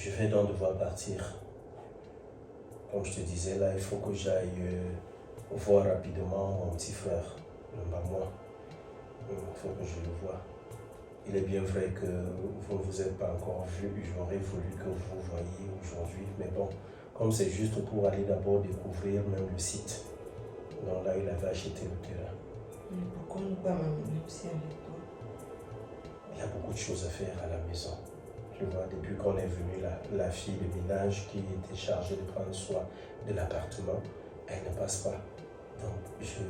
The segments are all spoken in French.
Je vais donc devoir partir. Comme je te disais, là, il faut que j'aille voir rapidement mon petit frère, le maman. Il faut que je le voie. Il est bien vrai que vous ne vous êtes pas encore vu. J'aurais voulu que vous vous voyiez aujourd'hui. Mais bon, comme c'est juste pour aller d'abord découvrir même le site. Donc là, il avait acheté le terrain. Mais pourquoi ne pas m'amener aussi avec toi? Il y a beaucoup de choses à faire à la maison. Tu vois, depuis qu'on est venu, la fille de ménage qui était chargée de prendre soin de l'appartement, elle ne passe pas. Donc, je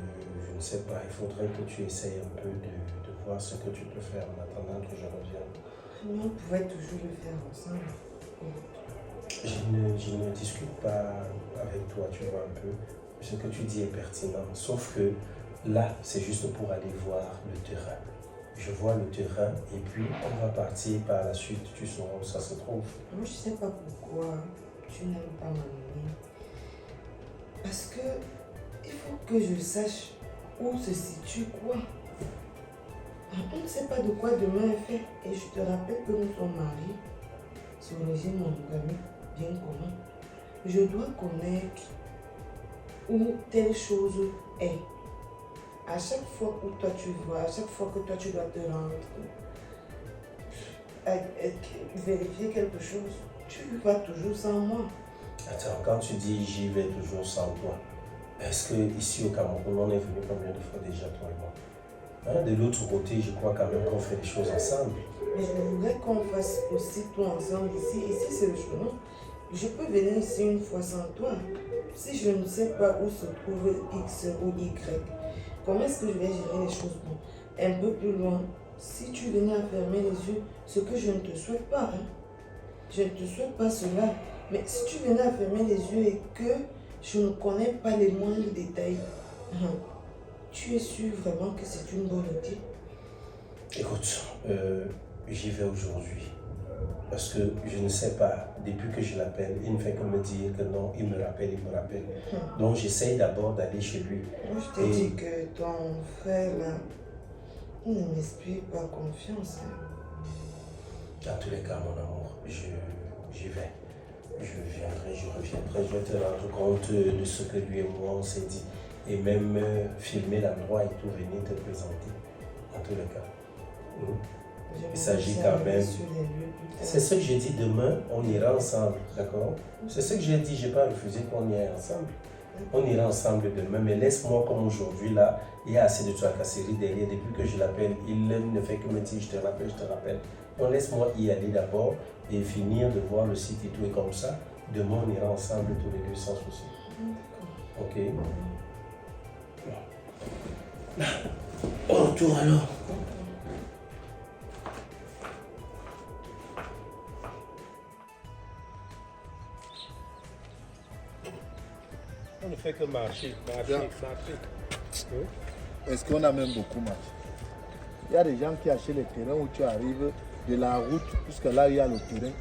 ne sais pas, il faudrait que tu essayes un peu de voir ce que tu peux faire en attendant que je revienne. Mais on pouvait toujours le faire ensemble. Je ne discute pas avec toi, tu vois un peu. Ce que tu dis est pertinent, sauf que là, c'est juste pour aller voir le terrain. Je vois le terrain et puis on va partir par la suite, tu sauras où ça se trouve. Moi, je ne sais pas pourquoi tu n'aimes pas m'amener. Parce que il faut que je sache où se situe quoi. On ne sait pas de quoi demain est fait. Et je te rappelle que nous sommes mariés sur le régime monogamique bien commun. Je dois connaître où telle chose est. À chaque fois où toi tu vois, à chaque fois que toi tu dois te rendre, vérifier quelque chose, tu vas toujours sans moi. Attends, quand tu dis j'y vais toujours sans toi, est-ce que ici au Cameroun on est venu combien de fois déjà toi et moi? Hein, de l'autre côté, je crois quand même qu'on fait les choses ensemble. Mais je voudrais qu'on fasse aussi tout ensemble ici. Ici c'est le chemin. Je peux venir ici une fois sans toi. Si je ne sais pas où se trouve X ou Y, comment est-ce que je vais gérer les choses? Bon, un peu plus loin, si tu venais à fermer les yeux, ce que je ne te souhaite pas, hein. Je ne te souhaite pas cela. Mais si tu venais à fermer les yeux et que je ne connais pas les moindres détails, tu es sûr vraiment que c'est une bonne idée? Écoute, j'y vais aujourd'hui. Parce que je ne sais pas, depuis que je l'appelle, il ne fait que me dire que non, il me rappelle. Donc j'essaye d'abord d'aller chez lui. Moi, je t'ai dit que ton frère, là, il ne m'inspire pas confiance. Dans tous les cas, mon amour, j'y vais. Je reviendrai, je vais te rendre compte de ce que lui et moi on s'est dit. Et même filmer l'endroit et tout, venir te présenter. En tous les cas. Il s'agit quand même. C'est ce que j'ai dit, demain, on ira ensemble, d'accord? C'est ce que j'ai dit, je n'ai pas refusé qu'on y aille ensemble. On ira ensemble demain, mais laisse-moi comme aujourd'hui, là, il y a assez de tracasseries derrière. Depuis que je l'appelle, il ne fait que me dire, je te rappelle. Donc laisse-moi y aller d'abord et finir de voir le site et tout, et comme ça, demain, on ira ensemble tous les deux sans souci. Ok? Au retour alors. On ne fait que marcher. Est-ce qu'on a même beaucoup marché? Il y a des gens qui achètent les terrains où tu arrives de la route, puisque là il y a le terrain,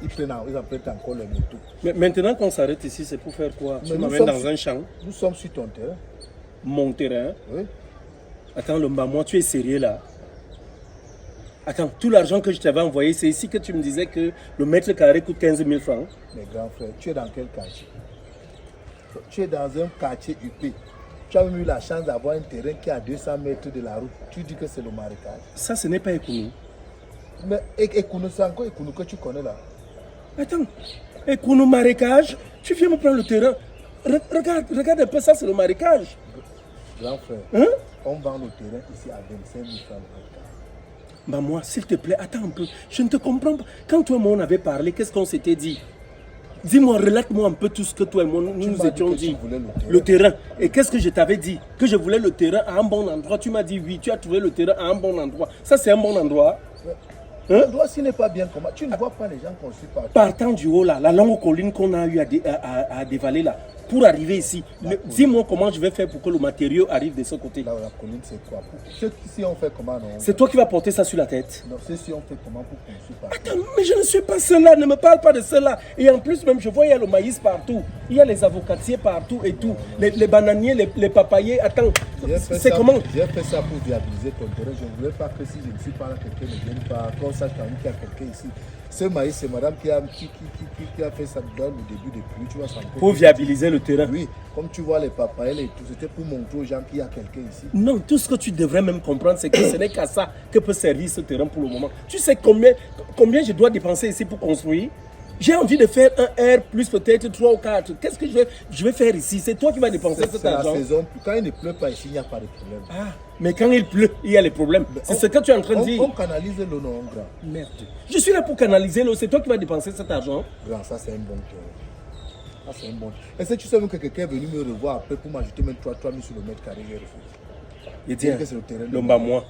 ils empruntent encore les motos. Mais maintenant qu'on s'arrête ici, c'est pour faire quoi? Tu m'amènes dans un champ? Nous sommes sur ton terrain. Mon terrain? Oui. Attends, le maman, tu es sérieux là? Attends, tout l'argent que je t'avais envoyé, c'est ici que tu me disais que le mètre carré coûte 15 000 francs? Mais grand frère, tu es dans quel quartier? Tu es dans un quartier UP. Tu as même eu la chance d'avoir un terrain qui est à 200 mètres de la route. Tu dis que c'est le marécage. Ça, ce n'est pas Ekounou. Mais Ekounou, c'est encore Ekounou que tu connais là. Attends, Ekounou marécage? Tu viens me prendre le terrain? Regarde un peu, ça c'est le marécage. Grand frère, hein? On vend le terrain ici à 25 000 francs le mètre. Maman, s'il te plaît, attends un peu. Je ne te comprends pas. Quand toi et moi on avait parlé, qu'est-ce qu'on s'était dit? Dis-moi, relate-moi un peu tout ce que toi et moi nous étions dit. Le terrain. Et qu'est-ce que je t'avais dit? Que je voulais le terrain à un bon endroit. Tu m'as dit oui, tu as trouvé le terrain à un bon endroit. Ça, c'est un bon endroit. L'endroit, s'il n'est pas bien comment? Tu ne vois pas les gens construire partout. Partant du haut là, la longue colline qu'on a eu à dévaler là, pour arriver ici, dis-moi comment je vais faire pour que le matériau arrive de ce côté. Là, la colline, c'est quoi? Si on fait comment? C'est toi qui vas porter ça sur la tête. Non, c'est si on fait comment pour construire partout. Attends, mais je ne suis pas cela, ne me parle pas de cela. Et en plus, même, je vois, il y a le maïs partout. Il y a les avocatiers partout et tout. Les bananiers, les papayers. Attends, c'est comment? J'ai fait ça pour viabiliser ton terrain. Je ne voulais pas que si je ne suis pas là, quelqu'un ne vienne pas, qu'on sache quand même qu'il y a quelqu'un ici. Ce maïs, c'est madame qui a fait ça dans le début de pluie. Tu vois, ça pour viabiliser le terrain. Oui, comme tu vois les papayes et tout, c'était pour montrer aux gens qu'il y a quelqu'un ici. Non, tout ce que tu devrais même comprendre, c'est que ce n'est qu'à ça que peut servir ce terrain pour le moment. Tu sais combien je dois dépenser ici pour construire? J'ai envie de faire un R plus peut-être 3 ou 4. Qu'est-ce que je vais faire ici? C'est toi qui vas dépenser cet argent. C'est la saison. Quand il ne pleut pas ici, il n'y a pas de problème. Ah, mais quand il pleut, il y a les problèmes. C'est ce que tu es en train de dire. On canalise l'eau, non, grand. Merde. Je suis là pour canaliser l'eau. C'est toi qui vas dépenser cet argent. Grand, ça c'est un bon terrain. Ça c'est un bon. Est-ce que tu sais même que quelqu'un est venu me revoir après pour m'ajouter même 3 000 sur le mètre carré? Et tiens, Lomba, moi,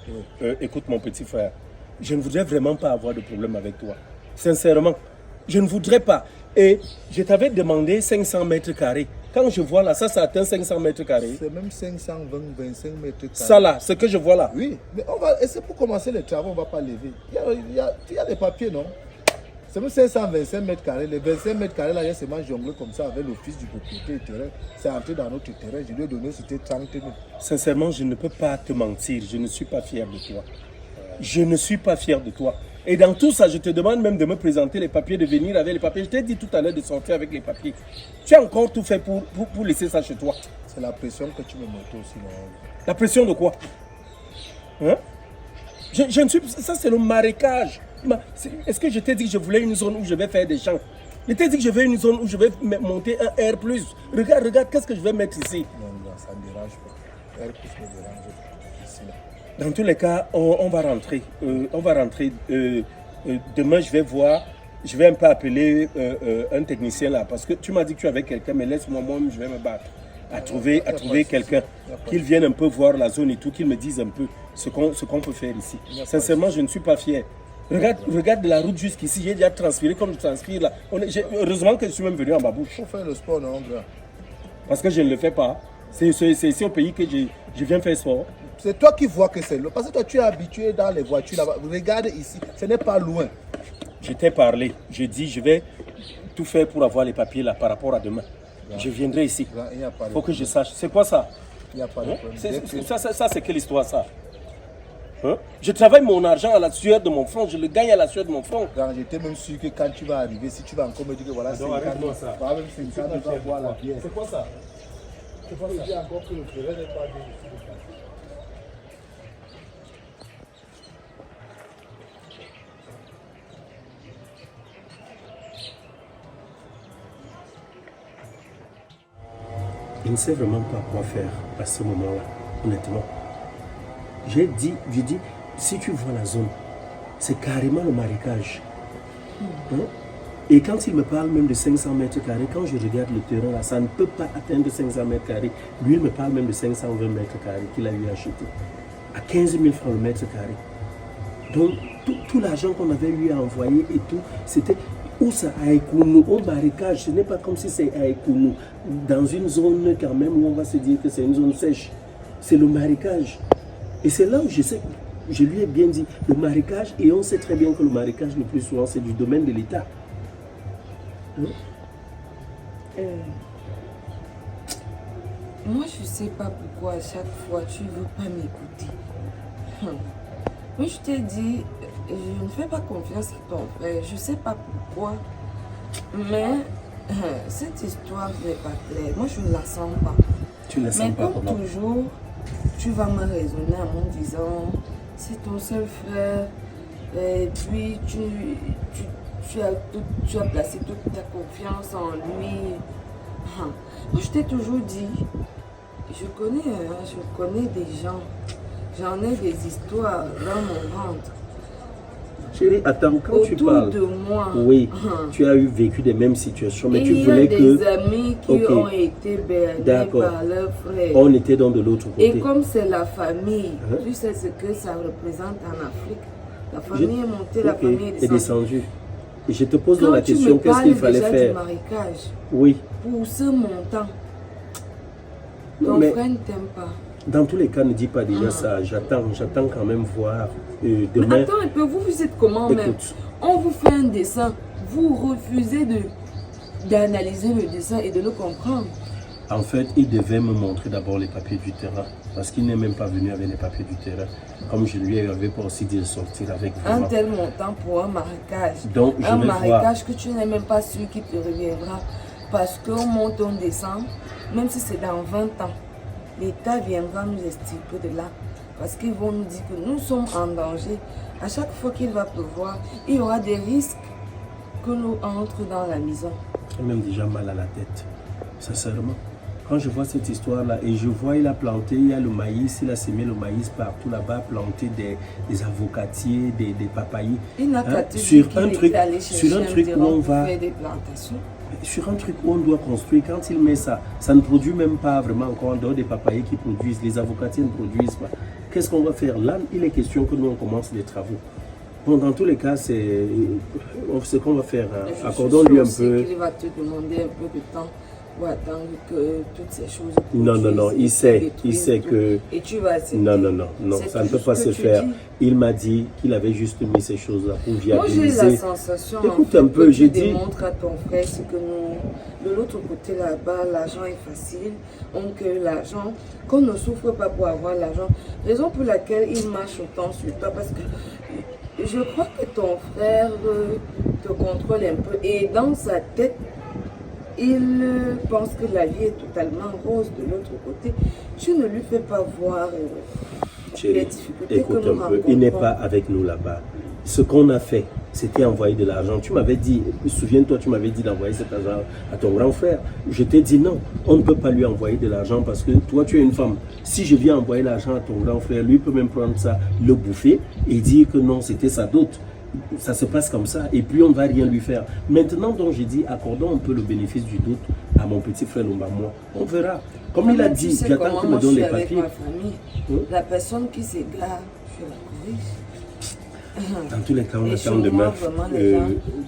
écoute mon petit frère, je ne voudrais vraiment pas avoir de problème avec toi. Sincèrement, je ne voudrais pas. Et je t'avais demandé 500 mètres carrés. Quand je vois là, ça atteint 500 mètres carrés. C'est même 520, 25 mètres carrés. Ça là, ce que je vois là. Oui, mais on va, et c'est pour commencer les travaux, on ne va pas lever. Il y a les papiers, non? C'est même 525 mètres carrés. Les 25 mètres carrés, là, il y a seulement jonglé comme ça avec l'office du propriétaire du terrain. C'est entré dans notre terrain. Je lui ai donné, c'était 30 000. Sincèrement, je ne peux pas te mentir. Je ne suis pas fier de toi. Je ne suis pas fier de toi. Et dans tout ça, je te demande même de me présenter les papiers, de venir avec les papiers. Je t'ai dit tout à l'heure de sortir avec les papiers. Tu as encore tout fait pour laisser ça chez toi. C'est la pression que tu me montres aussi. Non? La pression de quoi? Hein? Je ne suis... Ça, c'est le marécage. Est-ce que je t'ai dit que je voulais une zone où je vais faire des champs? Je t'ai dit que je veux une zone où je vais monter un R+. Regarde, qu'est-ce que je vais mettre ici? Non, ça ne dérange pas. R+ me dérange ici, là. Dans tous les cas, on va rentrer. Demain, je vais voir. Je vais un peu appeler un technicien là. Parce que tu m'as dit que tu avais quelqu'un, mais laisse-moi, moi, je vais me battre. À trouver quelqu'un. Qu'il vienne un peu voir la zone et tout, qu'il me dise un peu ce qu'on peut faire ici. Sincèrement, je ne suis pas fier. Regarde de la route jusqu'ici, j'ai déjà transpiré comme je transpire là. Heureusement que je suis même venu en babouche. Il faut faire le sport, non, grand? Parce que je ne le fais pas. C'est ici au pays que je viens faire sport. C'est toi qui vois que c'est loin. Parce que toi, tu es habitué dans les voitures là-bas. Regarde ici, ce n'est pas loin. Je t'ai parlé. Je dis, je vais tout faire pour avoir les papiers là par rapport à demain. Je viendrai ici. Il faut que je sache. C'est quoi ça? Il n'y a pas de problème. Ça c'est quelle histoire ça? Hein? Je travaille mon argent à la sueur de mon front, je le gagne à la sueur de mon front. J'étais même sûr que quand tu vas arriver, si tu vas encore me dire que voilà, c'est ça. C'est quoi ça? C'est quoi ça? Je dis encore que le terrain n'est pas bien. Il ne sait vraiment pas quoi faire à ce moment-là, honnêtement. J'ai dit, si tu vois la zone, c'est carrément le marécage. Hein? Et quand il me parle même de 500 mètres carrés, quand je regarde le terrain là, ça ne peut pas atteindre 500 mètres carrés. Lui, il me parle même de 520 mètres carrés qu'il a eu acheté. À 15 000 francs le mètre carré. Donc, tout l'argent qu'on avait eu à envoyer et tout, c'était où ça à Ekounou, au marécage. Ce n'est pas comme si c'est à Ekounou, dans une zone quand même où on va se dire que c'est une zone sèche. C'est le marécage. Et c'est là où je lui ai bien dit, le marécage, et on sait très bien que le marécage, le plus souvent, c'est du domaine de l'État. Hein? Moi, je ne sais pas pourquoi à chaque fois tu ne veux pas m'écouter. Moi, je t'ai dit, je ne fais pas confiance à ton frère. Je ne sais pas pourquoi. Mais cette histoire n'est pas claire. Moi, je ne la sens pas. Tu ne la sens pas comme toujours, tu vas me raisonner en me disant, c'est ton seul frère. Et puis, tu as placé toute ta confiance en lui. Moi, je t'ai toujours dit, je connais des gens. J'en ai des histoires dans mon ventre. Chérie, attends, quand tu parles de moi, oui, tu as vécu des mêmes situations, mais tu Il voulais y a des amis qui ont été bernés par leur frère. On était donc de l'autre côté. Et comme c'est la famille, tu sais ce que ça représente en Afrique. La famille est montée, la famille est descendue. Et je te pose donc la question, qu'est-ce qu'il fallait faire? Du marécage, oui. Pour ce montant, ton frère ne t'aime pas. Dans tous les cas, ne dis pas déjà ça. J'attends quand même voir demain. Mais attends un peu, vous êtes comment même? On vous fait un dessin, vous refusez d'analyser le dessin et de le comprendre. En fait, il devait me montrer d'abord les papiers du terrain. parce qu'il n'est même pas venu avec les papiers du terrain. Comme je lui avais pas aussi dit de sortir avec un tel montant pour un marécage. Donc, je un vais marécage voir. que tu n'es même pas sûr qu'il te reviendra. Parce qu'on monte, on descend, même si c'est dans 20 ans, l'État viendra nous extirper de là. Parce qu'ils vont nous dire que nous sommes en danger. À chaque fois qu'il va pleuvoir, il y aura des risques que nous entrons dans la maison. J'ai même déjà mal à la tête, sincèrement. Quand je vois cette histoire-là, et je vois, il a planté, il y a le maïs, il a semé le maïs partout là-bas, planté des avocatiers, des papayers. Il n'a qu'à te sur dire un qu'il truc, était allé chercher sur un truc où terrain on pour va, faire des plantations. sur un truc où on doit construire, quand il met ça, ça ne produit même pas vraiment encore en dehors des papayers qui produisent, les avocatiers ne produisent pas. Qu'est-ce qu'on va faire? Là, il est question que nous on commence les travaux. Bon, dans tous les cas, c'est ce qu'on va faire. Hein. Accordons-lui un peu. Il va te demander un peu de temps pour attendre que toutes ces choses. Non, non, non, il sait que. Et tu vas accepter. Non, non, non, non, ça ne peut pas se faire. Il m'a dit qu'il avait juste mis ces choses-là pour viabiliser. Moi, j'ai la sensation. Écoute un peu, j'ai dit. Tu démontres à ton frère ce que nous, de l'autre côté là-bas, l'argent est facile. Donc, l'argent, qu'on ne souffre pas pour avoir l'argent. Raison pour laquelle il marche autant sur toi, parce que. Je crois que ton frère te contrôle un peu et dans sa tête, il pense que la vie est totalement rose de l'autre côté. Tu ne lui fais pas voir les difficultés écoute que nous un peu, il n'est pas rencontrons. avec nous là-bas. Ce qu'on a fait, c'était envoyer de l'argent. Tu m'avais dit, souviens-toi, tu m'avais dit d'envoyer cet argent à ton grand frère. Je t'ai dit non, on ne peut pas lui envoyer de l'argent parce que toi, tu es une femme. Si je viens envoyer l'argent à ton grand frère, lui peut même prendre ça, le bouffer et dire que non, c'était sa dot. Ça se passe comme ça et puis on ne va rien lui faire. Maintenant, donc j'ai dit, accordons un peu le bénéfice du doute à mon petit frère Lombamoi. On verra. Comme il a dit, j'attends qu'il me donne les papiers. Ma famille, la personne qui s'égare, je la corrige. Dans tous les cas, on attend demain.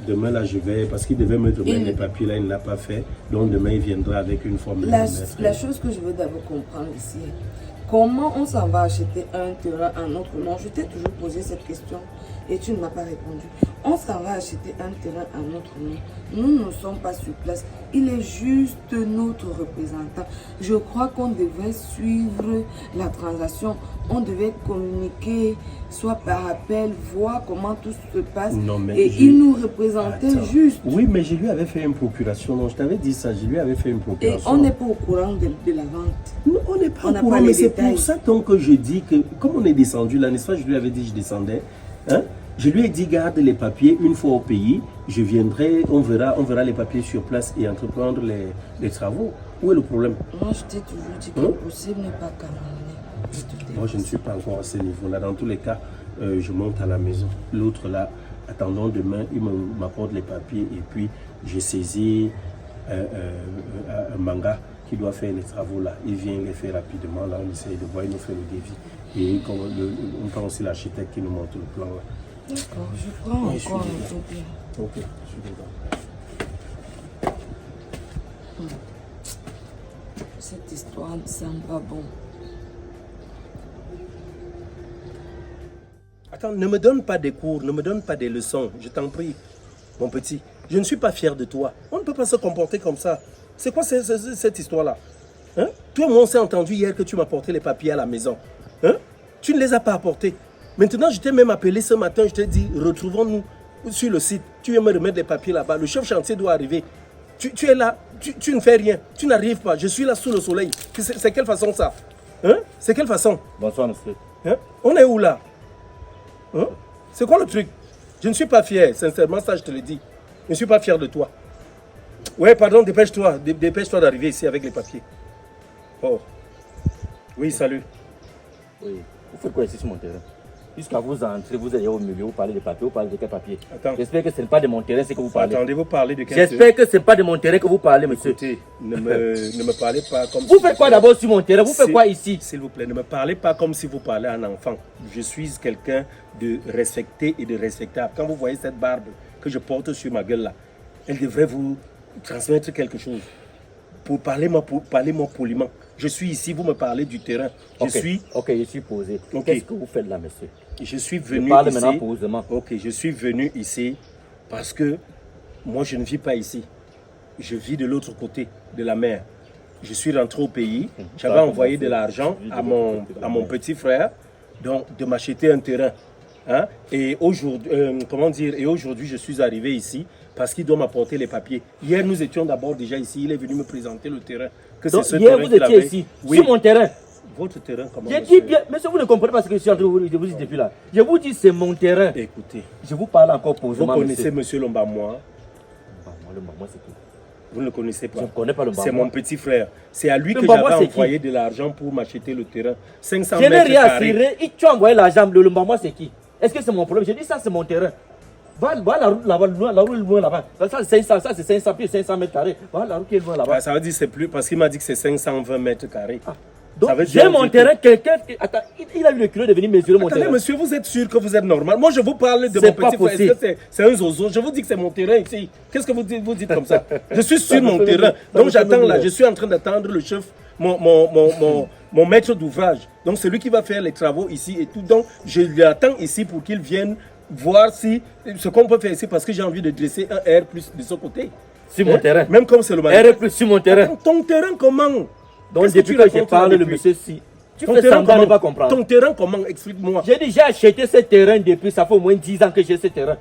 Demain, là, je vais, parce qu'il devait me donner les papiers, là, il ne l'a pas fait. Donc, demain, il viendra avec une formule. La chose que je veux d'abord comprendre ici, comment on s'en va acheter un terrain à notre nom? Je t'ai toujours posé cette question et tu ne m'as pas répondu. On s'en va acheter un terrain à notre nom. Nous ne sommes pas sur place. Il est juste notre représentant. Je crois qu'on devait suivre la transaction. On devait communiquer, soit par appel, voir comment tout se passe. Non, mais et il nous représentait juste. Oui, mais je lui avais fait une procuration. Non, je t'avais dit ça. Je lui avais fait une procuration. Et on n'est pas au courant de la vente. Non, on n'est pas au courant, mais c'est pour ça donc, que je dis que, comme on est descendu là, n'est-ce pas, je lui avais dit que je descendais. Hein? Je lui ai dit, garde les papiers une fois au pays. Je viendrai, on verra les papiers sur place et entreprendre les travaux. Où est le problème? Moi, je t'ai toujours dit que possible n'est pas qu'à Moi, je ne suis pas encore à ce niveau-là. Dans tous les cas, je monte à la maison. L'autre là, attendons demain, il m'apporte les papiers et puis j'ai saisi un manga qui doit faire les travaux là. Il vient les faire rapidement. Là, on essaye de voir, il nous fait le devis. Et on prend aussi l'architecte qui nous montre le plan là. D'accord, je prends encore un peu bien. Ok, je suis dedans. Cette histoire ne semble pas bon. Attends, ne me donne pas des cours, ne me donne pas des leçons, je t'en prie, mon petit. Je ne suis pas fier de toi. On ne peut pas se comporter comme ça. C'est quoi cette histoire-là? Hein? Toi et moi, on s'est entendu hier que tu m'as apporté les papiers à la maison. Hein? Tu ne les as pas apportés. Maintenant, je t'ai même appelé ce matin, je t'ai dit, retrouvons-nous sur le site. Tu viens me remettre les papiers là-bas. Le chef chantier doit arriver. Tu es là, tu ne fais rien. Tu n'arrives pas. Je suis là sous le soleil. C'est quelle façon ça? Hein? C'est quelle façon? Bonsoir, monsieur. Hein? On est où là? Hein? C'est quoi le truc? Je ne suis pas fier, sincèrement, ça je te le dis. Je ne suis pas fier de toi. Ouais, pardon, dépêche-toi. Dépêche-toi d'arriver ici avec les papiers. Oh. Oui, salut. Oui. Vous faites quoi ici sur mon terrain? Jusqu'à vous entrez, vous allez au milieu, vous parlez de papiers, vous parlez de quel papier? Attends. J'espère que ce n'est pas de mon terrain ce que vous parlez. Attendez, vous parlez de quel? J'espère que ce n'est pas de mon terrain que vous parlez, monsieur. Écoutez, ne me parlez pas comme Vous faites quoi d'abord sur mon terrain? Vous faites quoi ici? S'il vous plaît, ne me parlez pas comme si vous parlez à un enfant. Je suis quelqu'un de respecté et de respectable. Quand vous voyez cette barbe que je porte sur ma gueule là, elle devrait vous transmettre quelque chose. Parlez-moi poliment. Je suis ici, vous me parlez du terrain. Ok, je suis posé. Ok. Qu'est-ce que vous faites là, monsieur? Je suis venu Je parle ici. maintenant posément. Ok, je suis venu ici parce que moi je ne vis pas ici. Je vis de l'autre côté de la mer. je suis rentré au pays. J'avais envoyé de l'argent à mon petit frère donc, de m'acheter un terrain. Hein? Et aujourd'hui, je suis arrivé ici parce qu'il doit m'apporter les papiers. Hier, nous étions d'abord déjà ici. Il est venu me présenter le terrain. Donc, hier, vous étiez ici, sur mon terrain. Votre terrain, comment? J'ai dit bien, monsieur, vous ne comprenez pas ce que je suis en train de vous dire depuis là. Je vous dis, c'est mon terrain. Écoutez. Je vous parle encore posément. Vous connaissez monsieur Lombamwa? Lombamwa, c'est qui? Vous ne le connaissez pas? Je ne connais pas Lombamwa. C'est mon petit frère. C'est à lui que j'avais envoyé de l'argent pour m'acheter le terrain. 500 mètres carrés. Je n'ai rien assuré. Tu as envoyé l'argent. Le Lombamwa, c'est qui? Est-ce que c'est mon problème? J'ai dit, ça, c'est mon terrain. Va la route là-bas, la route loin là-bas. Ça, c'est 500 pieds, 500 mètres carrés. Voilà la route qui est loin là-bas. Ça veut dire que c'est plus, parce qu'il m'a dit que c'est 520 mètres carrés. Ah. Donc, j'ai mon terrain, quelqu'un. Attends, il a eu le culot de venir mesurer mon terrain. Attendez, monsieur, vous êtes sûr que vous êtes normal? Moi, je vous parle de mon petit frère. Est-ce que c'est un zozo? Je vous dis que c'est mon terrain ici. Qu'est-ce que vous dites comme ça? Je suis sur mon terrain. Donc, j'attends là. Je suis en train d'attendre le chef, mon maître d'ouvrage. Donc, c'est lui qui va faire les travaux ici et tout. Donc, je l'attends ici pour qu'il vienne voir si ce qu'on peut faire ici parce que j'ai envie de dresser un R plus de ce côté. Sur mon terrain. Même comme c'est le matin. R plus sur mon terrain. Ton terrain, comment? Donc, depuis que je parle, le monsieur, si. Tu fais semblant de ne pas comprendre. Ton terrain, comment? Explique-moi. J'ai déjà acheté ce terrain depuis, ça fait au moins 10 ans que j'ai ce terrain.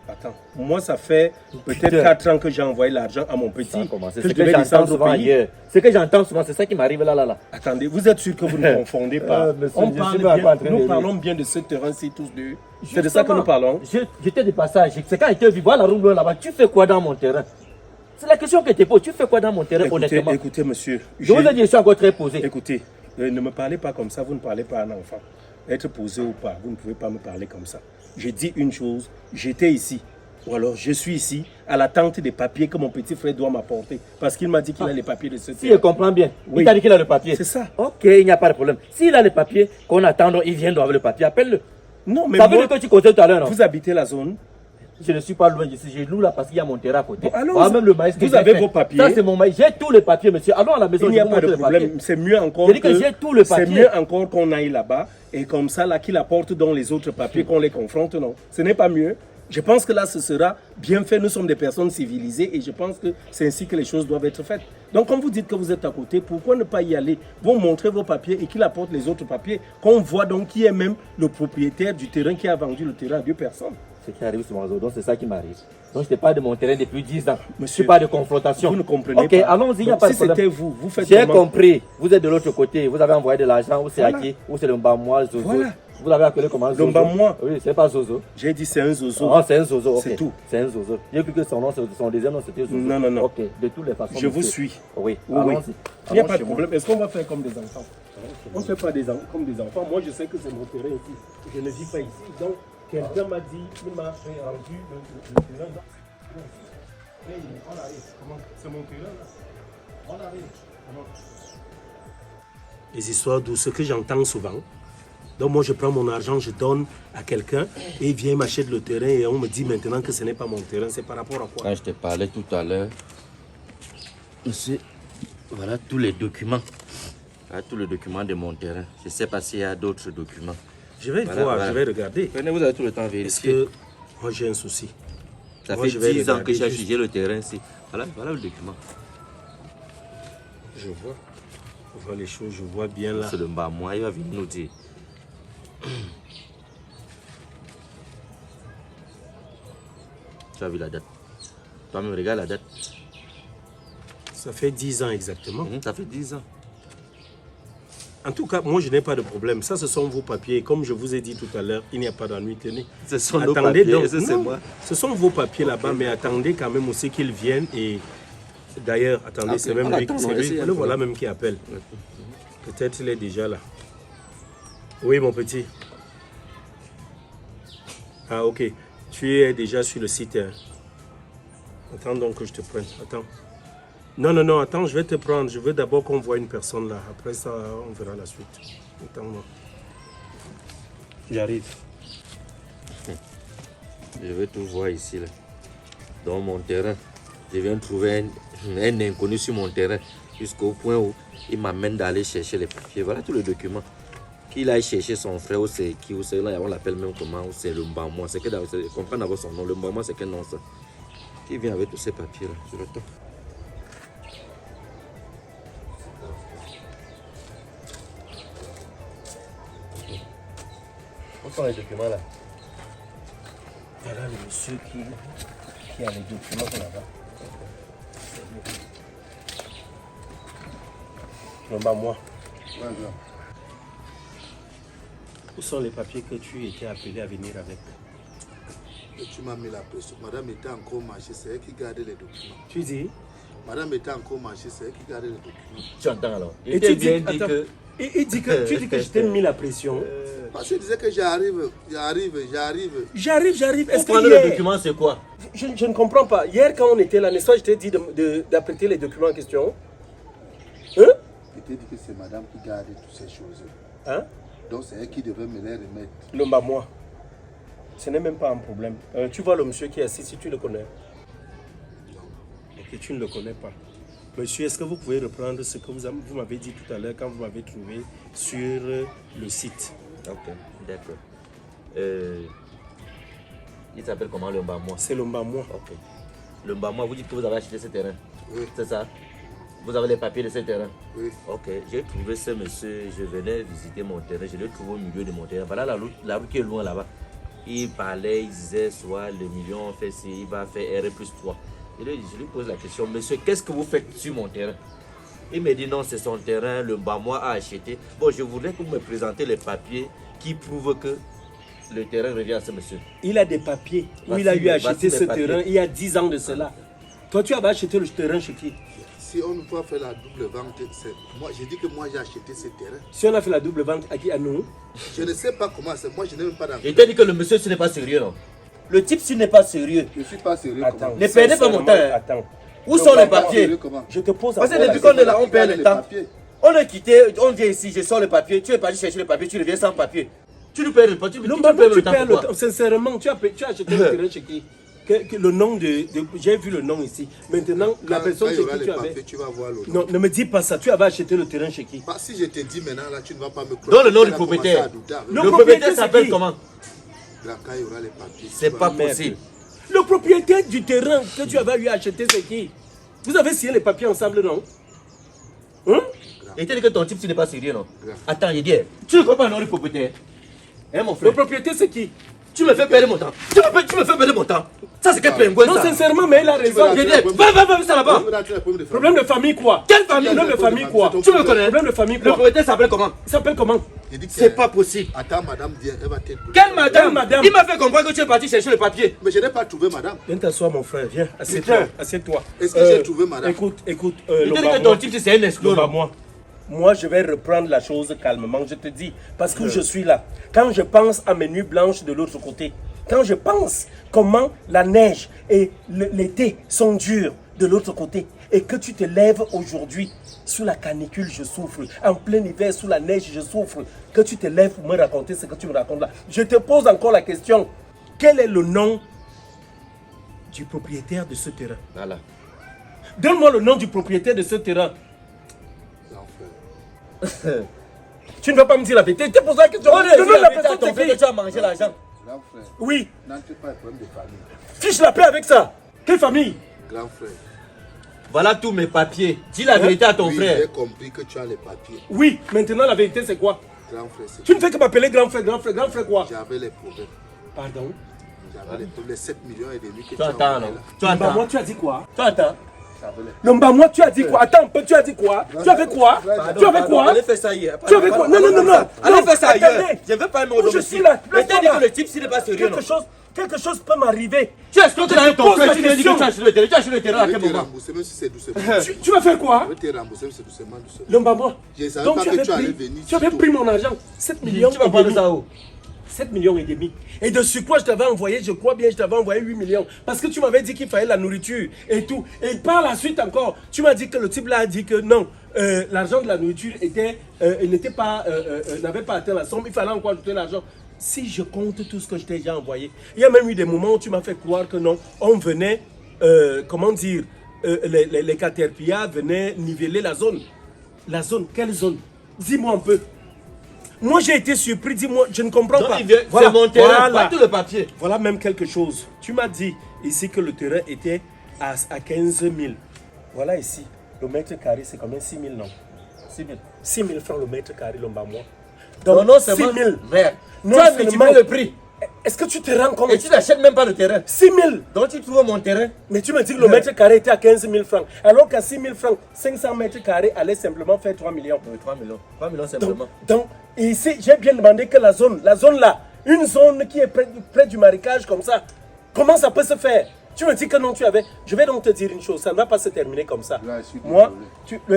Attends, moi, ça fait peut-être 4 ans que j'ai envoyé l'argent à mon petit. C'est ce que j'entends souvent ailleurs. Ce que j'entends souvent, c'est ça qui m'arrive là. Attendez, vous êtes sûr que vous ne confondez pas? Nous parlons bien de ce terrain-ci tous deux. C'est de ça que nous parlons. J'étais de passage. C'est quand j'étais vivant, la route loin là-bas. Tu fais quoi dans mon terrain? C'est la question que tu poses. Tu fais quoi dans mon terrain, honnêtement? Écoutez, monsieur. Je vous ai dit, je suis encore très posé. Écoutez, ne me parlez pas comme ça. Vous ne parlez pas à un enfant. Être posé ou pas, vous ne pouvez pas me parler comme ça. J'ai dit une chose. J'étais ici. Ou alors, je suis ici à l'attente des papiers que mon petit frère doit m'apporter. Parce qu'il m'a dit qu'il a les papiers de ce terrain. Si je comprends bien. Oui. Il t'a dit qu'il a le papier. C'est ça. Ok, il n'y a pas de problème. S'il a les papiers, qu'on attend, il vient d'avoir le papier, appelle-le. Non, mais ça veut dire que tu comptais tout à l'heure, non? Vous habitez la zone? Je ne suis pas loin d'ici, je loue là parce qu'il y a mon terrain à côté. Alors, même le maïs vous avez vos papiers. Ça, c'est mon maïs. J'ai tous les papiers, monsieur. Allons à la maison. Il n'y a pas de problème. C'est mieux encore qu'on aille là-bas et comme ça, là, qu'il apporte dans les autres papiers, qu'on les confronte, non. Ce n'est pas mieux. Je pense que là, ce sera bien fait. Nous sommes des personnes civilisées et je pense que c'est ainsi que les choses doivent être faites. Donc, quand vous dites que vous êtes à côté, pourquoi ne pas y aller? Vous montrez vos papiers et qu'il apporte les autres papiers, qu'on voit donc qui est même le propriétaire du terrain qui a vendu le terrain à 2 personnes. Ce qui arrive sur mon réseau, donc c'est ça qui m'arrive. Donc, je ne parle de mon terrain depuis 10 ans. Monsieur, je ne parle pas de confrontation. Vous ne comprenez pas. Ok, allons-y, il n'y a pas de problème. Si c'était vous, vous faites J'ai compris. Vous êtes de l'autre côté. Vous avez envoyé de l'argent. Ou c'est à qui? Ou c'est le Mbamwa, Zozo. Voilà. Vous l'avez appelé comment? Zozo. Le Mbamwa. Oui, c'est pas Zozo. J'ai dit c'est un Zozo. Ah, c'est un Zozo. Okay. C'est tout. C'est un Zozo. J'ai cru que son deuxième nom c'était Zozo. Non, non, non. Ok, de toutes les façons. Je vous suis. Oui, oui. Il n'y a pas de problème. Est-ce qu'on va faire comme des enfants? On ne fait pas comme des enfants. Moi, je sais que c'est mon terrain ici. Je ne vis pas ici. Donc, quelqu'un m'a dit, il m'a rendu le terrain. On arrive. C'est mon terrain là. On arrive. Les histoires d'où ce que j'entends souvent. Donc moi je prends mon argent, je donne à quelqu'un et il vient m'acheter le terrain et on me dit maintenant que ce n'est pas mon terrain. C'est par rapport à quoi? Quand je te parlais tout à l'heure, monsieur, voilà tous les documents. Voilà tous les documents de mon terrain. Je ne sais pas s'il y a d'autres documents. Je vais voir, je vais regarder. Prenez, vous avez tout le temps vérifié. Parce que moi j'ai un souci. Ça fait 10 ans que j'ai acheté le terrain ici. Voilà le document. Je vois les choses, je vois bien là. C'est le Mbamwa, il va venir nous dire. Tu as vu la date? Toi-même, regarde la date. Ça fait 10 ans exactement. Ça fait 10 ans. En tout cas, moi je n'ai pas de problème. Ça, ce sont vos papiers. Comme je vous ai dit tout à l'heure, il n'y a pas d'ennui. Tenez. Ce sont nos papiers, c'est moi. Ce sont vos papiers là-bas, mais attendez quand même aussi qu'ils viennent. Et d'ailleurs, attendez, c'est même lui, le voilà même qui appelle. Peut-être il est déjà là. Oui, mon petit. Ah, ok. Tu es déjà sur le site. Hein. Attends donc que je te prenne. Attends. Non, attends, je vais te prendre. Je veux d'abord qu'on voit une personne là. Après ça, on verra la suite. Attends-moi. J'arrive. Je vais tout voir ici, là. Dans mon terrain. Je viens de trouver un inconnu sur mon terrain. Jusqu'au point où il m'amène d'aller chercher les papiers. Voilà tous les documents. Qu'il aille chercher son frère, ou c'est qui, ou c'est là, on l'appelle même comment, ou c'est le Mbamwa. C'est que je comprends d'abord son nom. Le Mbamwa, c'est quel nom ça? Qui vient avec tous ces papiers là, sur le temps. Où sont les documents là? Voilà le monsieur qui a les documents là-bas. Non, bah moi. Où sont les papiers que tu étais appelé à venir avec? Et tu m'as mis la pression. Madame était encore marché, c'est elle qui gardait les documents. Tu dis? Madame était encore marché, c'est elle qui gardait les documents. Tu entends alors? Et tu dis, attends, il dit que tu dis que je t'ai mis la pression. Parce que je disais que j'arrive. J'arrive. Est-ce Prendre que le hier, document, c'est quoi? je ne comprends pas. Hier, quand on était là, n'est-ce pas, je t'ai dit d'apprêter les documents en question. Hein? Je t'ai dit que c'est madame qui gardait toutes ces choses. Hein? Donc c'est elle qui devait me les remettre. Lomba, moi. Ce n'est même pas un problème. Tu vois le monsieur qui est assis, si tu le connais. Ok, tu ne le connais pas. Monsieur, est-ce que vous pouvez reprendre ce que vous m'avez dit tout à l'heure quand vous m'avez trouvé sur le site? Ok, d'accord. Il s'appelle comment le Mbamoi? C'est Lomba, moi. Ok. Le Mbamoi, vous dites que vous avez acheté ce terrain? Oui. C'est ça? Vous avez les papiers de ce terrain? Oui. Ok, j'ai trouvé ce monsieur, je venais visiter mon terrain, je l'ai trouvé au milieu de mon terrain. Voilà la route qui est loin là-bas. Il parlait, il disait soit le million fait ci, il va faire R+3. Je lui pose la question, monsieur, qu'est-ce que vous faites sur mon terrain? Il me dit non, c'est son terrain, le Mbamoi a acheté. Bon, je voudrais que vous me présentez les papiers qui prouvent que le terrain revient à ce monsieur. Il a des papiers où Voici il a eu les- acheter voici ce les papiers. terrain il y a 10 ans de cela. Toi, tu avais acheté le terrain chez qui? Si on doit faire la double vente, c'est moi. J'ai dit que moi j'ai acheté ce terrain. Si on a fait la double vente, à qui? À nous? Je ne sais pas comment c'est. Moi je n'ai même pas Je d'envie. t'ai dit que le monsieur, ce n'est pas sérieux, non? Le type, ce n'est pas sérieux. Je ne suis pas sérieux. Attends. comment. Ne perdez pas mon temps, hein. Attends. Où Je sont ne les suis pas papiers? sérieux, comment. Je te pose Parce que encore la depuis qu'on est là, on Qui perd garde le les temps. papiers. On est quitté, on vient ici, je sors le papier, tu es parti chercher le papier, tu reviens sans papier. Tu nous perds le temps, tu Non, nous bah, perds tu le temps perds le pourquoi? temps. Sincèrement, tu as acheté le terrain chez qui? Le nom j'ai vu le nom ici. Maintenant, la Quand personne il y chez aura qui les tu avais. papiers, tu vas voir le nom. Non, ne me dis pas ça. Tu avais acheté le terrain chez qui? Bah, si je te dis maintenant, là, tu ne vas pas me croire. Donne le nom Tu du vas commencer propriétaire. à douter avec Le moi. Le propriétaire, propriétaire c'est s'appelle qui? comment? Là, quand il y aura les papiers. C'est tu vas pas voir. possible. Le propriétaire du terrain que tu avais eu acheter, c'est qui? Vous avez signé les papiers ensemble, non? Hein? Il t'a dit que ton type, ce n'est pas sérieux, non? Grave. Attends, il dit, tu ne connais pas le nom du propriétaire? Hein, mon Le frère? propriétaire, c'est qui? Tu me fais perdre mon temps. Tu me fais perdre mon temps. Ça, c'est quel pingouin, Non, ça? sincèrement, mais il a raison. Je dis, va, ça là-bas. Tu veux rentrer dans le problème de famille. Problème de famille, quoi? Quelle famille? Problème de famille, quoi? C'est ton Tu me connais? Problème de famille, Le quoi? propriétaire s'appelle comment? Il s'appelle comment? J'ai dit que C'est pas possible. Attends, madame, viens, elle va t'aider. Quelle madame? madame? Il m'a fait comprendre que tu es parti chercher le papier. Mais je n'ai pas trouvé madame. Viens t'asseoir, mon frère. Viens, assieds-toi. Putain. Assieds-toi. Est-ce que j'ai trouvé madame? Écoute. Il t'a dit Lomba, que ton moi. type, c'est un escroc. Lomba, non? moi, je vais reprendre la chose calmement, je te dis, parce que je suis là. Quand je pense à mes nuits blanches de l'autre côté, quand je pense comment la neige et l'été sont durs de l'autre côté, et que tu te lèves aujourd'hui, sous la canicule, je souffre, en plein hiver, sous la neige, je souffre, que tu te lèves pour me raconter ce que tu me racontes là. Je te pose encore la question, quel est le nom du propriétaire de ce terrain? Voilà. Donne-moi le nom du propriétaire de ce terrain. L'enfer. Tu ne vas pas me dire la vérité. Tu poses la question. On est Donne-moi la la personne ton frère c'est que qui? tu as mangé l'argent. Grand frère, Oui. n'entre pas dans le problème de famille. Fiche la paix avec ça. Quelle famille? Grand frère. Voilà tous mes papiers. Dis la vérité à ton Oui, frère. j'ai compris que tu as les papiers. Oui. Maintenant, la vérité, c'est quoi? Grand frère, c'est Tu ne fais que m'appeler grand frère, grand frère, grand frère quoi? J'avais les problèmes. Pardon. J'avais les problèmes. Les 7 millions et demi que Tu entends, non? Tu Lomba, moi, entends? tu as dit quoi? Tu entends? J'avais les... Lomba, moi, tu as dit quoi? Attends un peu, tu as dit quoi? Tu avais quoi? Tu avais quoi? Allez faire ça hier. Tu avais quoi? Non, non, non, non. Allez faire ça ailleurs. Attendez. Je veux pas un mot Où je suis là. Mais t'as dit que le type, s'il n'est pas sérieux, non? Quelque chose peut m'arriver. Tu es escroc avec ton pose frère. la Tu lui as dit que question. tu as acheté le terrain. Tu as acheté le terrain à Je quel vais te moment? rembourser, même si c'est doucement. Tu vas faire quoi? Je vais te rembourser, même si c'est doucement, doucement. Lomba, moi. Je ne savais Donc pas tu que avais tu allais pris, venir. tu avais tôt. pris mon argent, 7 millions Tu vas et prendre demi. ça où? 7 millions et demi. Et de sur quoi je t'avais envoyé, je crois bien, je t'avais envoyé 8 millions. Parce que tu m'avais dit qu'il fallait la nourriture et tout. Et par la suite encore, tu m'as dit que le type là a dit que non, l'argent de la nourriture était, n'avait pas atteint la somme, il fallait encore ajouter l'argent. Si je compte tout ce que je t'ai déjà envoyé, il y a même eu des moments où tu m'as fait croire que non, on venait, comment dire, les caterpillars venaient niveler la zone. La zone, quelle zone? Dis-moi un peu. Moi j'ai été surpris, dis-moi, je ne comprends Donc pas. il vient, c'est mon terrain, pas tout le papier. Voilà même quelque chose. Tu m'as dit ici que le terrain était à 15 000. Voilà ici, le mètre carré c'est combien? 6 000 non? 6 000. 6 000 francs le mètre carré, Lomba, moi. Donc, non, 6 000. Merde. Non Tu as seulement- multiplié le prix. Est-ce que tu te rends compte? Et tu n'achètes même pas le terrain. 6 000. Donc tu trouves mon terrain. Mais tu me dis que le mètre carré était à 15 000 francs. Alors qu'à 6 000 francs, 500 mètres carrés allait simplement faire 3 millions. Oui, 3 millions. 3 millions simplement. Donc ici, j'ai bien demandé que la zone là, une zone qui est près du marécage comme ça, comment ça peut se faire? Tu me dis que non, tu avais. Je vais donc te dire une chose, ça ne va pas se terminer comme ça. Là, je suis Moi,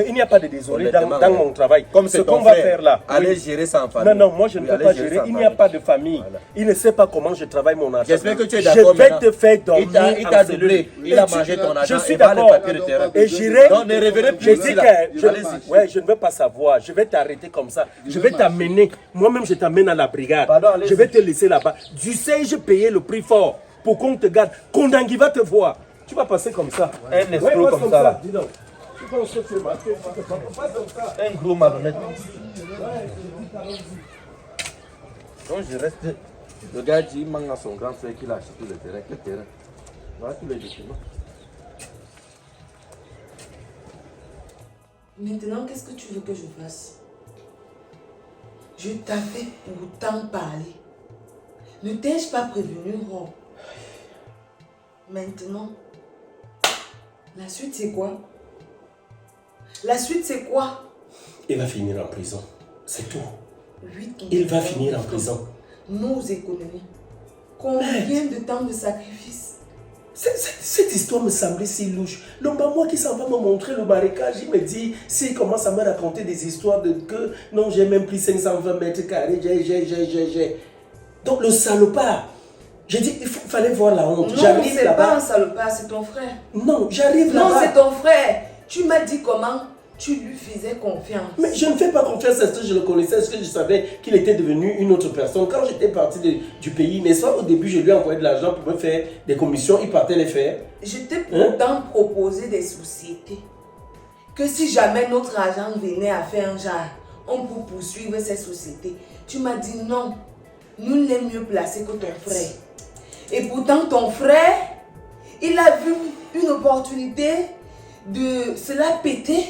il n'y a pas de désolé dans Honnêtement, mon travail. Comme ce c'est qu'on ton va frère, faire là. allez oui. gérer ça en famille. Non, moi je ne Oui, peux allez pas gérer gérer. ça en Il n'y a famille. pas de famille. Voilà. Il ne sait pas comment je travaille mon argent. J'espère que tu es d'accord. Je vais maintenant. te faire dormir. Il t'a en doublé. cellule. Il a Et tu- mangé ton argent. Je suis et va le d'accord. papier de terrain. Et j'irai. Donc ne revenez plus Je ici, dis là. que Allez-y. je ne veux pas savoir. Je vais t'arrêter comme ça. Je vais t'amener. Moi-même, je t'amène à la brigade. Pardon, allez-y. Je vais te laisser là-bas. Du sais-je payer le prix fort pour qu'on te garde. Kondangui va te voir. Tu vas passer comme ça. Un escroc passe comme ça, là. Dis donc. Tu penses que tu es marqué, passe comme ça. Un gros malhonnête. Donc je reste. Le gars dit il manque à son grand frère qu'il a acheté le terrain. Quel terrain? Voilà tous les documents. Maintenant, qu'est-ce que tu veux que je fasse? Je t'avais pourtant parlé. Ne t'ai-je pas prévenu, Rob? Maintenant, la suite c'est quoi? La suite c'est quoi? Il va finir en prison. C'est tout. 8 ans. Il va finir en prison. Nos économies. Combien de temps de sacrifice? Cette histoire me semblait si louche. Moi qui s'en va me montrer le marécage, il me dit, s'il commence à me raconter des histoires de que non, j'ai même pris 520 mètres carrés, j'ai. Donc le salopard, j'ai dit, il fallait voir la honte. Non, J'arrive c'est pas là-bas. un salopard, c'est ton frère. Non, j'arrive Non, là-bas. c'est ton frère. Tu m'as dit comment tu lui faisais confiance. Mais je ne fais pas confiance à ce que je le connaissais, à ce que je savais qu'il était devenu une autre personne. Quand j'étais parti du pays, n'est-ce pas, au début, je lui ai envoyé de l'argent pour me faire des commissions, il partait les faire. Je t'ai pourtant proposé des sociétés. Que si jamais notre argent venait à faire un genre, on peut poursuivre ces sociétés. Tu m'as dit non. Nous l'est mieux placé que ton frère. Et pourtant, ton frère, il a vu une opportunité de cela péter.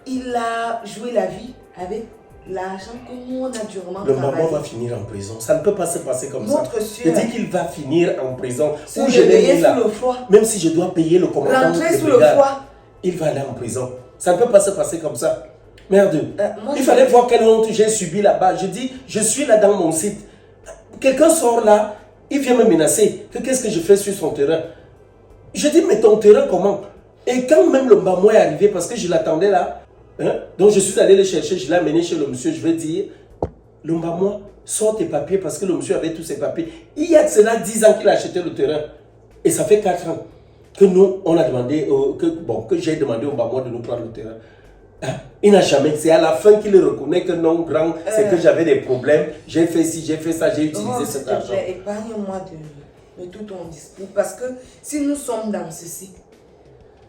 Il a joué la vie avec l'argent que nous, on a durement Le maman travaillé. va finir en prison. Ça ne peut pas se passer comme Notre ça. sieur. Je dis qu'il va finir en prison. Se Où je l'ai réveiller mis là. sous le froid. Même si je dois payer le commandant Rentrer de sous le brigade, froid. il va aller en prison. Ça ne peut pas se passer comme ça. Merde. Moi, Il je- fallait voir quelle honte j'ai subi là-bas. Je dis, je suis là dans mon site. Quelqu'un sort là, il vient me menacer. Que qu'est-ce que je fais sur son terrain? Je dis, mais ton terrain comment? Et quand même le Mbamou est arrivé, parce que je l'attendais là, donc je suis allé le chercher, je l'ai amené chez le monsieur, je vais dire, le Mbamou, sors tes papiers, parce que le monsieur avait tous ses papiers. Il y a de cela 10 ans qu'il a acheté le terrain. Et ça fait 4 ans que nous, on a demandé, que j'ai demandé au Mbamou de nous prendre le terrain. Il n'a jamais, c'est à la fin qu'il reconnaît que non, grand, c'est que j'avais des problèmes, j'ai fait ci, j'ai fait ça, j'ai utilisé Oh, s'il cet te argent. plaît, épargne-moi de tout ton discours. Parce que si nous sommes dans ceci,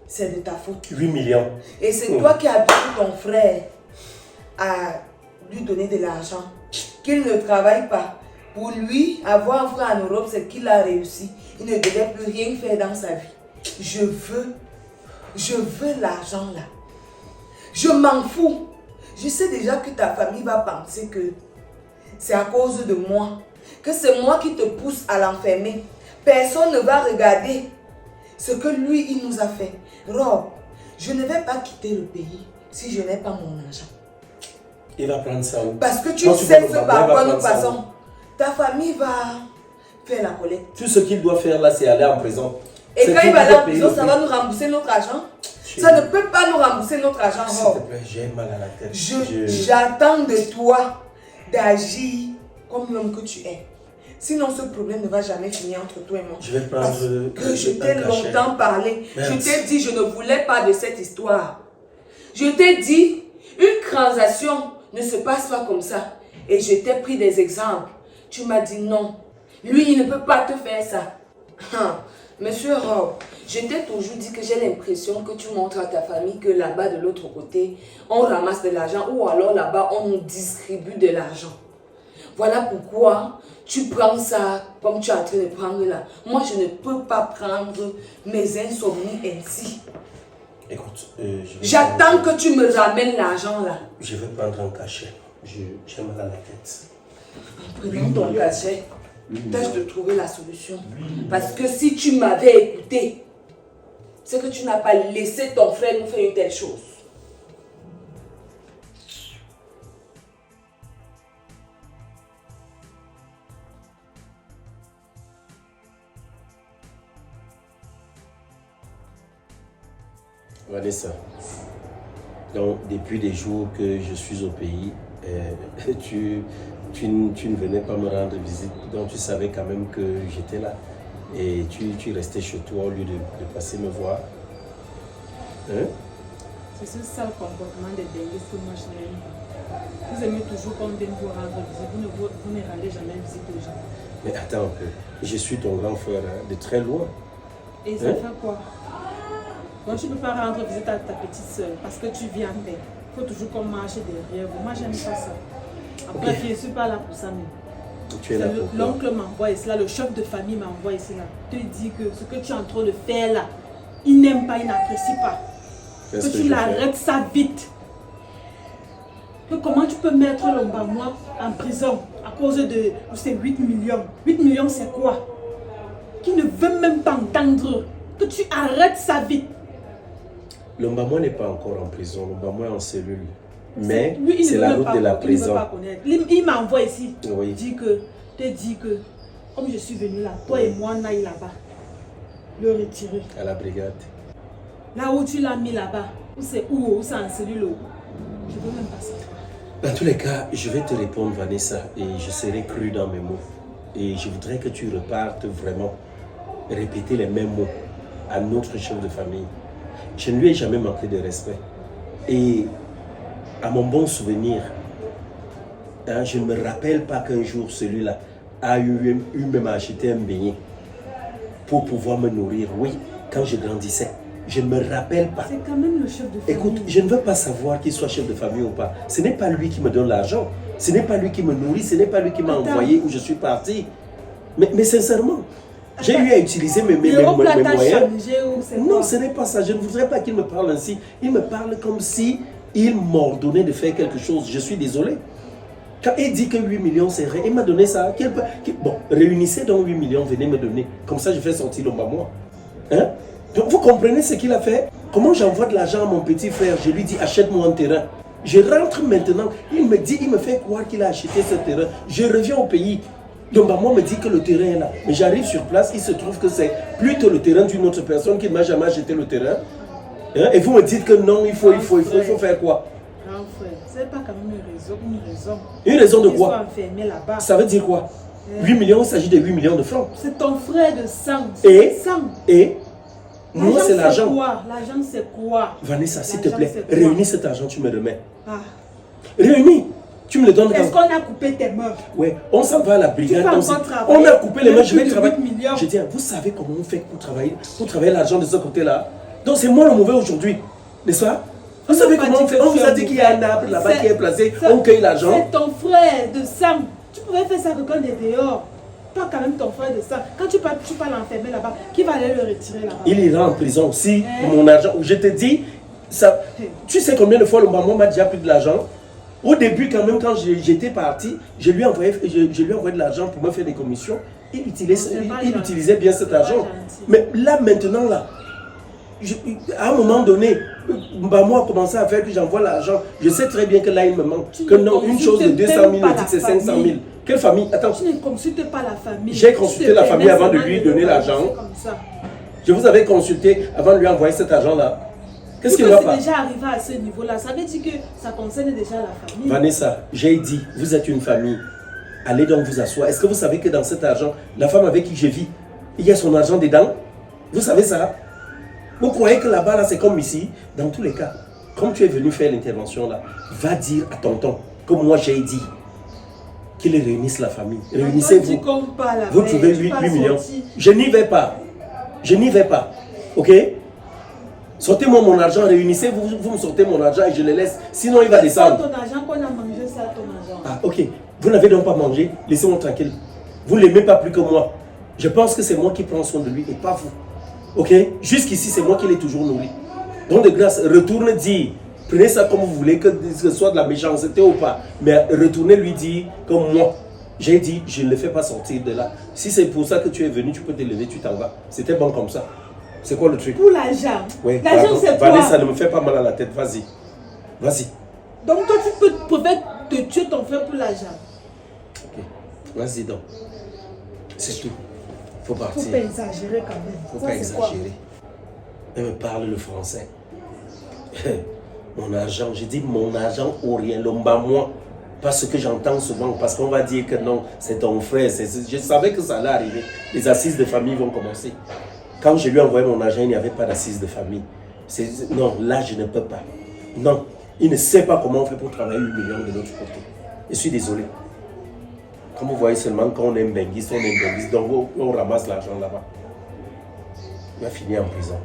c'est de ta faute. 8 millions. Et c'est toi qui as habitué ton frère à lui donner de l'argent. Qu'il ne travaille pas. Pour lui, avoir un frère en Europe, c'est qu'il a réussi. Il ne devait plus rien faire dans sa vie. Je veux l'argent là. Je m'en fous. Je sais déjà que ta famille va penser que c'est à cause de moi. Que c'est moi qui te pousse à l'enfermer. Personne ne va regarder ce que lui, il nous a fait. Rob, je ne vais pas quitter le pays si je n'ai pas mon argent. Il va prendre ça où? Parce que tu Quand sais vois ce le Mbamou, par il va quoi nous prendre ça passons. Ta famille va faire la collecte. Tout ce qu'il doit faire là, c'est aller en prison. Et C'est quand tout il va pour aller en payer prison, le ça prix. va nous rembourser notre argent. Chérie. Ça ne peut pas nous rembourser notre argent, S'il Rob. te plaît, j'ai mal à la tête. J'attends de toi d'agir comme l'homme que tu es. Sinon, ce problème ne va jamais finir entre toi et moi. Je vais prendre Parce que je un t'ai cachet. longtemps parlé. Merde. Je t'ai dit, je ne voulais pas de cette histoire. Je t'ai dit, une transaction ne se passe pas comme ça. Et je t'ai pris des exemples. Tu m'as dit non. Lui, il ne peut pas te faire ça. Monsieur Rob, je t'ai toujours dit que j'ai l'impression que tu montres à ta famille que là-bas, de l'autre côté, on ramasse de l'argent ou alors là-bas, on nous distribue de l'argent. Voilà pourquoi tu prends ça comme tu es en train de prendre là. Moi, je ne peux pas prendre mes insomnies ainsi. Écoute, je vais J'attends prendre- que tu me ramènes l'argent là. Je vais prendre un cachet. j'ai mal à la tête. Prenons ton cachet. Tâche de trouver la solution. Parce que si tu m'avais écouté, c'est que tu n'as pas laissé ton frère nous faire une telle chose. Vanessa, donc depuis des jours que je suis au pays, tu ne venais pas me rendre visite, donc tu savais quand même que j'étais là. Et tu restais chez toi au lieu de passer me voir. Hein? C'est ce sale comportement des dingues que moi je n'aime pas. Vous aimez toujours qu'on vienne vous rendre visite, vous ne rendez jamais visite aux gens. Mais attends un peu, je suis ton grand frère, hein, de très loin. Et ça fait quoi? Donc tu ne peux pas rendre visite à ta petite soeur parce que tu viens en paix. Il faut toujours qu'on marche derrière vous. Moi j'aime pas ça. Après, je ne suis pas là pour ça même. Tu es là pour quoi? L'oncle m'envoie ici là, le chef de famille m'envoie ici là. Te dit que ce que tu es en train de faire là, il n'aime pas, il n'apprécie pas. Que tu l'arrêtes ça vite. Que comment tu peux mettre l'Ombamois en prison à cause de ces 8 millions. 8 millions c'est quoi? Qui ne veut même pas entendre. Que tu arrêtes ça vite. L'Ombamois n'est pas encore en prison, l'Ombamois est en cellule. Mais lui, c'est la route de la prison. Il m'envoie ici. Oui. Te dit que, comme je suis venu là, toi et moi, on aille là-bas. Le retirer. À la brigade. Là où tu l'as mis là-bas, où c'est en cellule. Je ne veux même pas savoir. Dans tous les cas, je vais te répondre, Vanessa, et je serai cru dans mes mots. Et je voudrais que tu repartes vraiment répéter les mêmes mots à notre chef de famille. Je ne lui ai jamais manqué de respect. Et à mon bon souvenir, hein, je ne me rappelle pas qu'un jour celui-là a eu même acheté un beignet pour pouvoir me nourrir. Oui, quand je grandissais. Je ne me rappelle pas. C'est quand même le chef de famille. Écoute, je ne veux pas savoir qu'il soit chef de famille ou pas. Ce n'est pas lui qui me donne l'argent. Ce n'est pas lui qui me nourrit. Ce n'est pas lui qui m'a envoyé où je suis parti. Mais sincèrement, j'ai eu à utiliser mes moyens. Non, ce n'est pas ça. Je ne voudrais pas qu'il me parle ainsi. Il me parle comme si il m'ordonnait de faire quelque chose. Je suis désolé. Quand il dit que 8 millions, c'est vrai, il m'a donné ça. Bon, réunissez donc 8 millions, venez me donner. Comme ça, je fais sortir l'Ombamois. Hein? Donc, vous comprenez ce qu'il a fait? Comment j'envoie de l'argent à mon petit frère? Je lui dis, achète-moi un terrain. Je rentre maintenant. Il me fait croire qu'il a acheté ce terrain. Je reviens au pays. Donc, moi, me dit que le terrain est là. Mais j'arrive sur place, il se trouve que c'est plutôt le terrain d'une autre personne qui ne m'a jamais acheté le terrain. Hein? Et vous me dites que non, il faut faire quoi? Grand frère, ce n'est pas quand même une raison. Une raison de quoi? Enfermé là-bas. Ça veut dire quoi? 8 millions, il s'agit de 8 millions de francs. C'est ton frère de sang. Et moi, c'est l'argent. L'argent, c'est quoi? Vanessa, s'il te plaît, réunis cet argent, tu me remets. Ah. Réunis. Tu me le donnes. Est-ce qu'on a coupé tes mains? Oui, on s'en va à la brigade. On a coupé les mains, je vais travailler. Je dis, vous savez comment on fait pour travailler l'argent de ce côté-là? Donc c'est moi le mauvais aujourd'hui, n'est-ce pas? Vous savez comment on fait? On vous a dit qu'il y a un arbre là-bas qui est placé, on cueille l'argent. C'est ton frère de sang. Tu pouvais faire ça quand on est dehors. Pas quand même ton frère de sang. Quand tu parles l'enfermer là-bas, qui va aller le retirer là-bas? Il ira en prison aussi pour mon argent. Je te dis, ça, tu sais combien de fois le maman m'a déjà pris de l'argent? Au début, quand même, quand j'étais parti, je lui ai envoyé de l'argent pour me faire des commissions. Il utilisait bien cet argent. Mais là, maintenant, là, à un moment donné, moi a commencé à faire que j'envoie l'argent. Je sais très bien que là, il me manque. Que non, une chose de 200 000, il dit que c'est 500 000. Quelle famille? Attends. Tu ne consultes pas la famille. J'ai consulté la famille avant de lui donner l'argent. Je vous avais consulté avant de lui envoyer cet argent-là. Qu'est-ce qui ne va pas? C'est déjà arrivé à ce niveau-là. Ça veut dire que ça concerne déjà la famille. Vanessa, j'ai dit, vous êtes une famille. Allez donc vous asseoir. Est-ce que vous savez que dans cet argent, la femme avec qui je vis, il y a son argent dedans? Vous savez ça? Vous croyez que là-bas, là, c'est comme ici? Dans tous les cas, comme tu es venu faire l'intervention là, va dire à tonton, comme moi j'ai dit, qu'il réunisse la famille. Réunissez-vous. Vous trouvez 8 millions. Je n'y vais pas. Je n'y vais pas. Ok? Sortez-moi mon argent, réunissez-vous, vous me sortez mon argent et je le laisse. Sinon, il va descendre. Ton argent qu'on a mangé, ça, ton argent. Ah, ok. Vous n'avez donc pas mangé. Laissez-moi tranquille. Vous ne l'aimez pas plus que moi. Je pense que c'est moi qui prends soin de lui et pas vous. Ok? Jusqu'ici, c'est moi qui l'ai toujours nourri. Donc, de grâce, retourne dire Prenez ça comme vous voulez, que ce soit de la méchanceté ou pas. Mais retournez lui dire que moi, j'ai dit, je ne le fais pas sortir de là. Si c'est pour ça que tu es venu, tu peux te lever, tu t'en vas. C'était bon comme ça. C'est quoi le truc? Pour l'argent. Oui, L'argent, c'est quoi? Vanessa, ne me fais pas mal à la tête, vas-y. Vas-y. Donc toi, tu préfères te tuer ton frère pour l'argent. Ok, vas-y donc. C'est tout. Faut partir. Faut pas exagérer quand même. Faut Ça, pas c'est quoi? exagérer. Elle me parle le français. Mon argent, j'ai dit mon argent au rien, l'omba moi. Parce que j'entends souvent, parce qu'on va dire que non, c'est ton frère. Je savais que ça allait arriver. Les assises de famille vont commencer. Quand je lui ai envoyé mon argent, il n'y avait pas d'assises de famille. Non, là, je ne peux pas. Non, il ne sait pas comment on fait pour travailler 8 millions de l'autre côté. Je suis désolé. Comme vous voyez seulement, quand on est benguiste, donc on ramasse l'argent là-bas. Il va finir en prison.